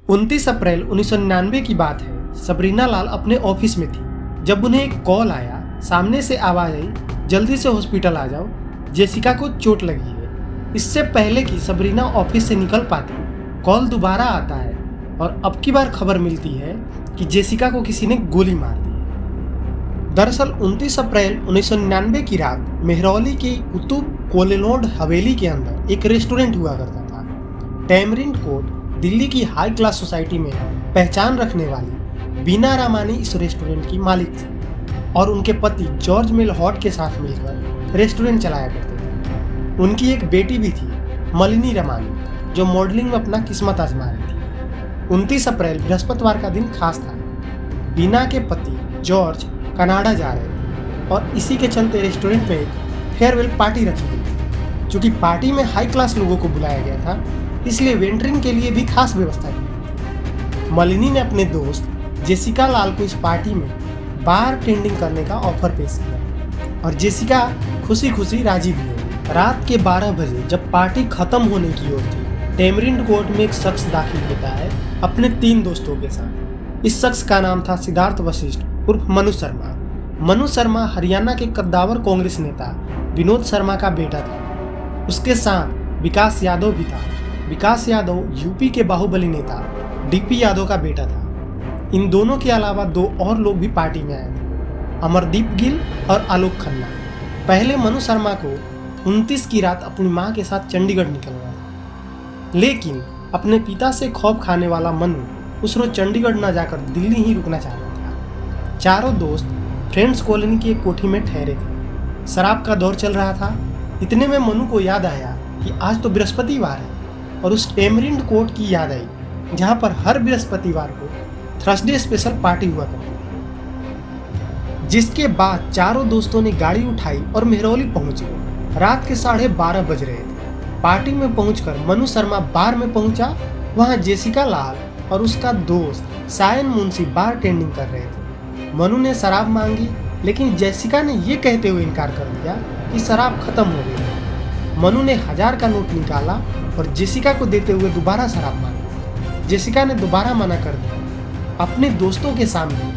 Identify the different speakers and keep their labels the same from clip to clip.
Speaker 1: 29 अप्रैल 1999 की बात है। सबरीना लाल अपने ऑफिस में थी जब उन्हें एक कॉल आया। सामने से आवाज आई, जल्दी से हॉस्पिटल आ जाओ, जेसिका को चोट लगी है। इससे पहले कि सबरीना ऑफिस से निकल पाती, कॉल दोबारा आता है और अब की बार खबर मिलती है कि जेसिका को किसी ने गोली मार दी है। दरअसल 29 अप्रैल 1999 की रात मेहरौली के कुतुब कोलिनोड हवेली के अंदर एक रेस्टोरेंट हुआ करता था। टैमरिंड कोर्ट दिल्ली की हाई क्लास सोसाइटी में पहचान रखने वाली बीना रामानी इस रेस्टोरेंट की मालिक थी और उनके पति जॉर्ज मेलहॉट के साथ मिलकर रेस्टोरेंट चलाया करते थे। उनकी एक बेटी भी थी, मलिनी रामानी, जो मॉडलिंग में अपना किस्मत आजमा रही थी। 29 अप्रैल बृहस्पतिवार का दिन खास था। बीना के पति जॉर्ज कनाडा जा रहे थे और इसी के चलते रेस्टोरेंट में एक फेयरवेल पार्टी रखी गई थी। चूँकि पार्टी में हाई क्लास लोगों को बुलाया गया था, इसलिए वेंटरिंग के लिए भी खास व्यवस्था की। मलिनी ने अपने दोस्त जेसिका लाल को इस पार्टी में बार टेंडिंग करने का ऑफर पेश किया और जेसिका खुशी खुशी राजी भी हुई। रात के 12 बजे जब पार्टी खत्म होने की ओर थी, टैमरिंड कोर्ट में एक शख्स दाखिल होता है अपने 3 दोस्तों के साथ। इस शख्स का नाम था सिद्धार्थ वशिष्ठ उर्फ मनु शर्मा। मनु शर्मा हरियाणा के कद्दावर कांग्रेस नेता विनोद शर्मा का बेटा था। उसके साथ विकास यादव भी था। विकास यादव यूपी के बाहुबली नेता डीपी यादव का बेटा था। इन दोनों के अलावा 2 और लोग भी पार्टी में आए थे, अमरदीप गिल और आलोक खन्ना। पहले मनु शर्मा को 29 की रात अपनी मां के साथ चंडीगढ़ निकलना था, लेकिन अपने पिता से खौफ खाने वाला मनु उस रोज चंडीगढ़ न जाकर दिल्ली ही रुकना चाहता था। चारों दोस्त फ्रेंड्स कॉलोनी की एक कोठी में ठहरे थे। शराब का दौर चल रहा था। इतने में मनु को याद आया कि आज तो बृहस्पतिवार है और उस टैमरिंड कोर्ट की याद आई जहां पर हर बृहस्पतिवार को थर्सडे स्पेशल पार्टी हुआ करती। जिसके बाद चारों दोस्तों ने गाड़ी उठाई और मेहरौली पहुंच गए। रात के 12:30 बज रहे थे। पार्टी में पहुंचकर मनु शर्मा बार में पहुंचा। वहां जेसिका लाल और उसका दोस्त सायन मुंशी बार टेंडिंग कर रहे थे। मनु ने शराब मांगी, लेकिन जेसिका ने यह कहते हुए इनकार कर दिया कि शराब खत्म हो गई है। मनु ने 1000 का नोट निकाला और जेसिका को देते हुए दोबारा शराब मांगी। जेसिका ने दोबारा मना कर दिया। अपने दोस्तों के सामने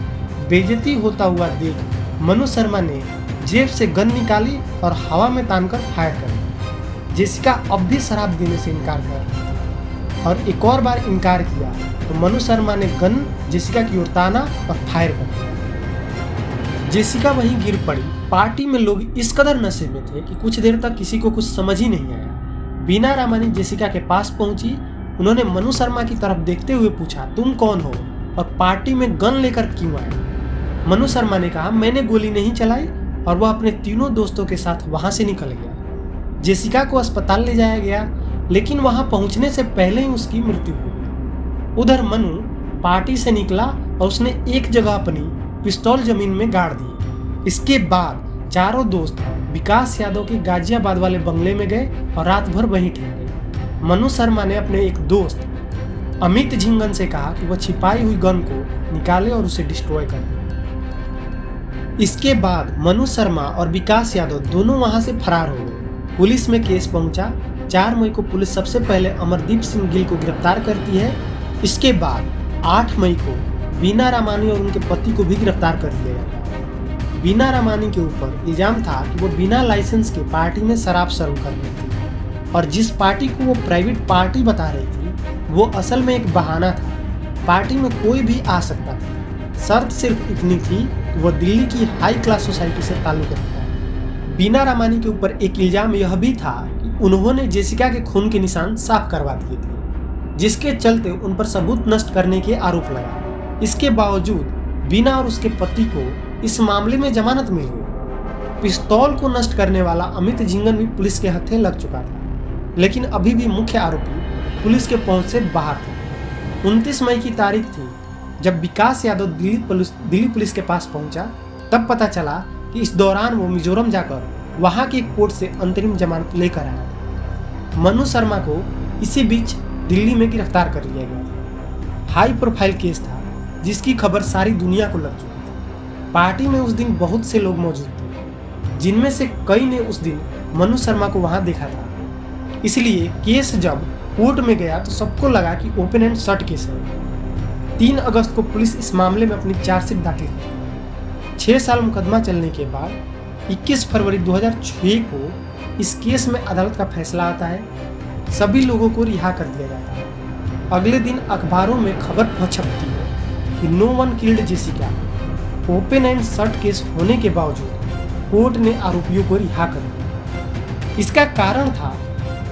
Speaker 1: बेइज्जती होता हुआ देख मनु शर्मा ने जेब से गन निकाली और हवा में तानकर फायर कर दी। जेसिका अब भी शराब देने से इनकार कर रही थी और एक और बार इनकार किया तो मनु शर्मा ने गन जेसिका की ओर ताना और फायर कर दिया। जेसिका वहीं गिर पड़ी। पार्टी में लोग इस कदर नशे में थे कि कुछ देर तक किसी को कुछ समझ ही नहीं आया। बीना रामानी जेसिका के पास पहुंची। उन्होंने मनु शर्मा की तरफ देखते हुए पूछा, तुम कौन हो और पार्टी में गन लेकर क्यों आए? मनु शर्मा ने कहा, मैंने गोली नहीं चलाई, और वह अपने तीनों दोस्तों के साथ वहां से निकल गया। जेसिका को अस्पताल ले जाया गया, लेकिन वहां पहुंचने से पहले ही उसकी मृत्यु हो गई। उधर मनु पार्टी से निकला और उसने एक जगह अपनी पिस्तौल जमीन में गाड़ दी। इसके बाद चारों दोस्त विकास यादव के गाजियाबाद वाले बंगले में गए और रात भर वहीं ठहरे। मनु शर्मा ने अपने एक दोस्त अमित झिंगन से कहा कि वह छिपाई हुई गन को निकाले और उसे डिस्ट्रॉय कर दे। इसके बाद मनु शर्मा और विकास यादव दोनों वहां से फरार हो गए। पुलिस में केस पहुंचा। 4 मई को पुलिस सबसे पहले अमरदीप सिंह गिल को गिरफ्तार करती है। इसके बाद 8 मई को बीना रामानी और उनके पति को भी गिरफ्तार कर लिया जाता है। बीना रामानी के ऊपर इल्जाम था कि वो बिना लाइसेंस के पार्टी में शराब सर्व कर रही थी और जिस पार्टी को वो प्राइवेट पार्टी बता रही थी वो असल में एक बहाना था। पार्टी में कोई भी आ सकता था। शर्त सिर्फ इतनी थी कि वह दिल्ली की हाई क्लास सोसाइटी से ताल्लुक रखता है। बीना रामानी के ऊपर एक इल्जाम यह भी था कि उन्होंने जेसिका के खून के निशान साफ करवा दिए थे, जिसके चलते उन पर सबूत नष्ट करने के आरोप लगा। इसके बावजूद बीना और उसके पति को इस मामले में जमानत मिल गई। पिस्तौल को नष्ट करने वाला अमित झिंगन भी पुलिस के हत्थे लग चुका था, लेकिन अभी भी मुख्य आरोपी पुलिस के पहुंच से बाहर थे। 29 मई की तारीख थी जब विकास यादव दिल्ली पुलिस के पास पहुंचा। तब पता चला कि इस दौरान वो मिजोरम जाकर वहां के कोर्ट से अंतरिम जमानत लेकर आया। मनु शर्मा को इसी बीच दिल्ली में गिरफ्तार कर लिया गया। हाई प्रोफाइल केस था जिसकी खबर सारी दुनिया को लग चुकी थी। पार्टी में उस दिन बहुत से लोग मौजूद थे, जिनमें से कई ने उस दिन मनु शर्मा को वहां देखा था। इसलिए केस जब कोर्ट में गया तो सबको लगा कि ओपन एंड शट केस है। 3 अगस्त को पुलिस इस मामले में अपनी चार्जशीट दाखिल की। 6 साल मुकदमा चलने के बाद 21 फरवरी 2006 को इस केस में अदालत का फैसला आता है। सभी लोगों को रिहा कर दिया जाता है। अगले दिन अखबारों में खबर छपती है कि no one killed Jessica. Open and shut case होने के बावजूद कोर्ट ने आरोपियों को रिहा कर दिया। इसका कारण था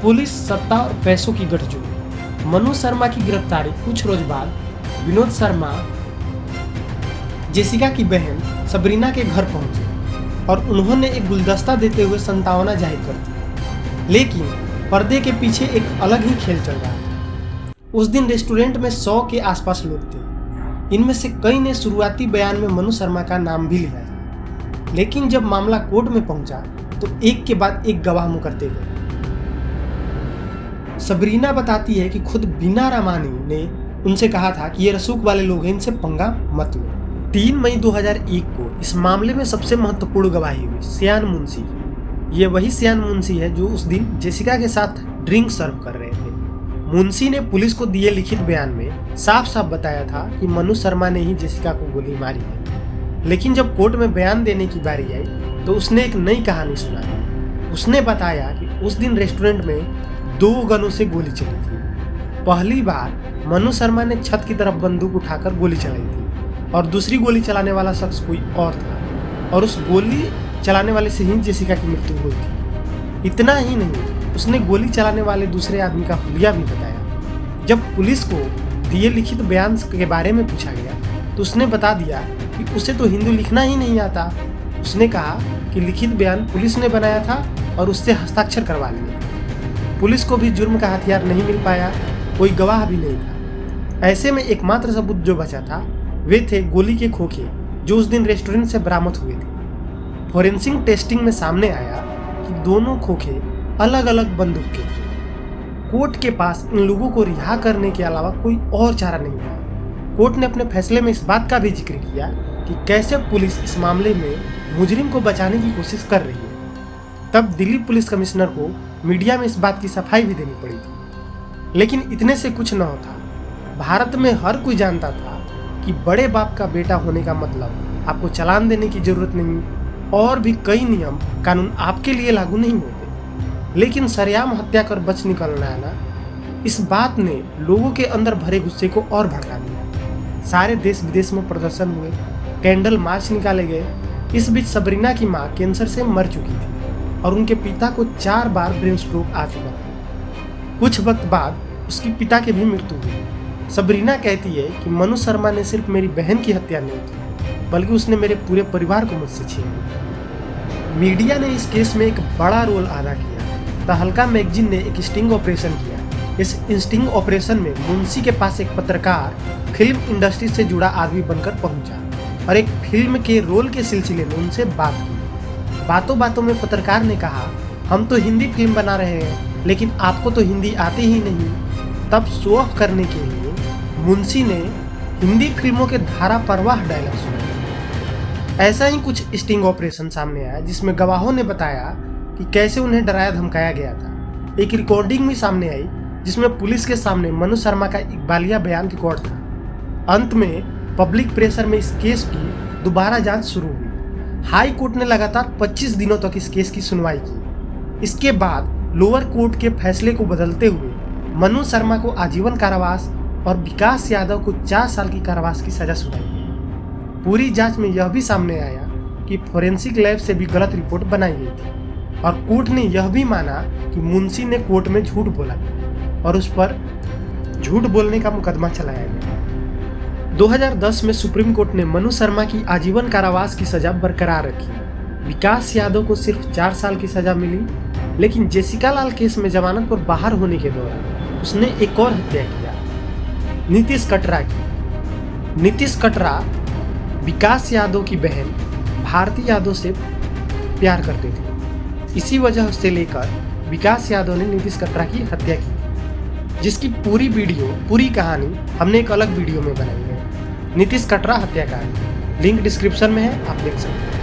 Speaker 1: पुलिस, सत्ता और पैसों की गठजोड़। मनु शर्मा की गिरफ्तारी कुछ रोज बाद विनोद शर्मा जेसिका की बहन सबरीना के घर पहुंचे और उन्होंने एक गुलदस्ता देते हुए संतावना जाहिर कर दी। लेकिन पर्दे के पीछे एक अलग ही खेल चल रहा था। उस दिन रेस्टोरेंट में 100 के आसपास लोग थे। इनमें से कई ने शुरुआती बयान में मनु शर्मा का नाम भी लिया, लेकिन जब मामला कोर्ट में पहुंचा तो एक के बाद एक गवाह मुकरते गए। सबरीना बताती है कि खुद बीना रामानी ने उनसे कहा था कि ये रसूख वाले लोग हैं, इनसे पंगा मत लो। 3 मई 2001 को इस मामले में सबसे महत्वपूर्ण गवाही हुई सियान मुंशी। ये वही सियान मुंशी है जो उस दिन जेसिका के साथ ड्रिंक सर्व कर रहे थे। मुंशी ने पुलिस को दिए लिखित बयान में साफ साफ बताया था कि मनु शर्मा ने ही जेसिका को गोली मारी है। लेकिन जब कोर्ट में बयान देने की बारी आई तो उसने एक नई कहानी सुनाई। उसने बताया कि उस दिन रेस्टोरेंट में 2 गनों से गोली चली थी। पहली बार मनु शर्मा ने छत की तरफ बंदूक उठाकर गोली चलाई थी और दूसरी गोली चलाने वाला शख्स कोई और था और उस गोली चलाने वाले से ही जेसिका की मृत्यु हुई थी। इतना ही नहीं, उसने गोली चलाने वाले दूसरे आदमी का हुलिया भी बताया। जब पुलिस को दिए लिखित बयान के बारे में पूछा गया तो उसने बता दिया कि उसे तो हिंदी लिखना ही नहीं आता। उसने कहा कि लिखित बयान पुलिस ने बनाया था और उससे हस्ताक्षर करवा लिए। पुलिस को भी जुर्म का हथियार नहीं मिल पाया, कोई गवाह भी नहीं था। ऐसे में एकमात्र सबूत जो बचा था वे थे गोली के खोखे जो उस दिन रेस्टोरेंट से बरामद हुए थे। फोरेंसिक टेस्टिंग में सामने आया कि दोनों खोखे अलग अलग बंदूक के थे। कोर्ट के पास इन लोगों को रिहा करने के अलावा कोई और चारा नहीं था। कोर्ट ने अपने फैसले में इस बात का भी जिक्र किया कि कैसे पुलिस इस मामले में मुजरिम को बचाने की कोशिश कर रही है। तब दिल्ली पुलिस कमिश्नर को मीडिया में इस बात की सफाई भी देनी पड़ी थी। लेकिन इतने से कुछ न होता। भारत में हर कोई जानता था कि बड़े बाप का बेटा होने का मतलब आपको चालान देने की जरूरत नहीं और भी कई नियम कानून आपके लिए लागू नहीं होते। लेकिन सरेआम हत्या कर बच निकलना है ना, इस बात ने लोगों के अंदर भरे गुस्से को और भड़का दिया। सारे देश विदेश में प्रदर्शन हुए, कैंडल मार्च निकाले गए। इस बीच सबरीना की मां कैंसर से मर चुकी थी और उनके पिता को 4 बार ब्रेन स्ट्रोक आ चुका था। कुछ वक्त बाद उसके पिता की भी मृत्यु हुई। सबरीना कहती है कि मनु शर्मा ने सिर्फ मेरी बहन की हत्या नहीं की, बल्कि उसने मेरे पूरे परिवार को मुझसे छीन लिया। मीडिया ने इस केस में एक बड़ा रोल अदा किया। तहलका मैगजीन ने एक स्टिंग ऑपरेशन किया। इस स्टिंग ऑपरेशन में मुंशी के पास एक पत्रकार फिल्म इंडस्ट्री से जुड़ा आदमी बनकर पहुंचा और एक फिल्म के रोल के सिलसिले में उनसे बात की। बातों बातों में पत्रकार ने कहा, हम तो हिंदी फिल्म बना रहे हैं, लेकिन आपको तो हिंदी आती ही नहीं। तब शो ऑफ करने के लिए मुंशी ने हिंदी फिल्मों के धारा प्रवाह डायलॉग सुनाए। ऐसा ही कुछ स्टिंग ऑपरेशन सामने आया जिसमें गवाहों ने बताया कि कैसे उन्हें डराया धमकाया गया था। एक रिकॉर्डिंग भी सामने आई जिसमें पुलिस के सामने मनु शर्मा का इकबालिया बयान रिकॉर्ड था। अंत में पब्लिक प्रेशर में इस केस की दोबारा जांच शुरू हुई। हाई कोर्ट ने लगातार 25 दिनों तक इस केस की सुनवाई की। इसके बाद लोअर कोर्ट के फैसले को बदलते हुए मनु शर्मा को आजीवन कारावास और विकास यादव को 4 साल की कारावास की सजा सुनाई गई। पूरी जांच में यह भी सामने आया कि फोरेंसिक लैब से भी गलत रिपोर्ट बनाई गई थी और कोर्ट ने यह भी माना कि मुंशी ने कोर्ट में झूठ बोला और उस पर झूठ बोलने का मुकदमा चलाया गया। 2010 में सुप्रीम कोर्ट ने मनु शर्मा की आजीवन कारावास की सजा बरकरार रखी। विकास यादव को सिर्फ 4 साल की सजा मिली, लेकिन जेसिका लाल केस में जमानत पर बाहर होने के दौरान उसने एक और हत्या किया, नीतीश कटरा की। नीतीश कटरा विकास यादव की बहन भारती यादव से प्यार करते थे। इसी वजह से लेकर विकास यादव ने नीतीश कटरा की हत्या की, जिसकी पूरी कहानी हमने एक अलग वीडियो में बनाई है, नीतीश कटरा हत्याकांड। लिंक डिस्क्रिप्शन में है, आप देख सकते हैं।